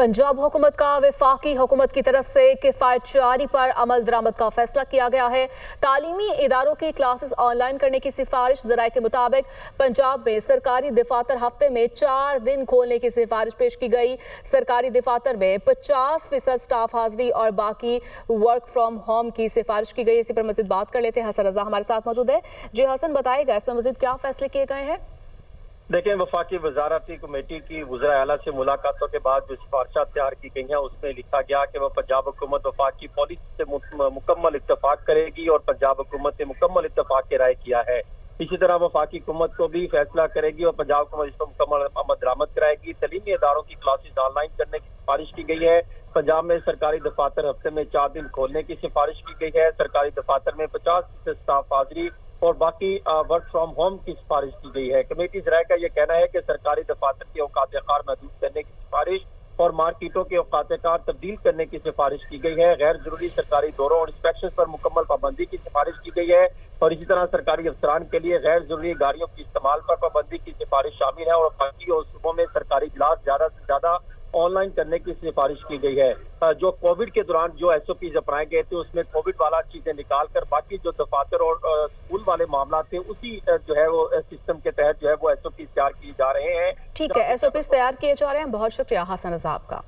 पंजाब हुकूमत का वफाकी हुकूमत की तरफ से किफ़ायत जारी पर अमल दरामद का फैसला किया गया है। तालीमी इदारों की क्लासेस ऑनलाइन करने की सिफारिश ज़राए के मुताबिक पंजाब में सरकारी दफातर हफ्ते में 4 दिन खोलने की सिफारिश पेश की गई। सरकारी दफातर में 50% स्टाफ हाजिरी और बाकी वर्क फ्राम होम की सिफारिश की गई। इसी पर मजीद बात कर लेते हैं। हसन रजा हमारे साथ मौजूद है। जी हसन, बताएगा इस पर मजीद क्या फैसले किए गए हैं? देखें, वफाकी वजारती कमेटी की वज़रा आला से मुलाकातों के बाद जो सिफारिशें तैयार की गई हैं उसमें लिखा गया कि वह पंजाब हुकूमत वफाकी पॉलिसी से मुकम्मल इत्तफाक करेगी और पंजाब हुकूमत ने मुकम्मल इत्तफाक की राय किया है। इसी तरह वफाकी हुकूमत को भी फैसला करेगी और पंजाब हुकूमत इस पर मुकम्मल अमल दरामद कराएगी। तलीमी इदारों की क्लासेज ऑनलाइन करने की सिफारिश की गई है। पंजाब में सरकारी दफातर हफ्ते में 4 दिन खोलने की सिफारिश की गई है। सरकारी दफातर में 50% स्टाफ हाजिरी और बाकी वर्क फ्रॉम होम की सिफारिश की गई है। कमेटी ज़राए का यह कहना है कि सरकारी दफातर के औकात कार महदूद करने की सिफारिश और मार्केटों के औकात कार तब्दील करने की सिफारिश की गई है। गैर जरूरी सरकारी दौरों और इंस्पेक्शन पर मुकम्मल पाबंदी की सिफारिश की गई है और इसी तरह सरकारी अफसरान के लिए गैर जरूरी गाड़ियों के इस्तेमाल पर पाबंदी की सिफारिश शामिल है और बाकी और सूबों में सरकारी इजलास ज्यादा से ज्यादा ऑनलाइन करने की सिफारिश की गई है। जो कोविड के दौरान जो SOPs अपनाए गए थे उसमें कोविड वाला चीजें निकाल कर बाकी जो दफातर और स्कूल वाले मामला थे उसी जो है वो सिस्टम के तहत जो है वो SOPs तैयार किए जा रहे हैं। ठीक है, SOPs तैयार किए जा रहे हैं। बहुत शुक्रिया हसन रजा आपका।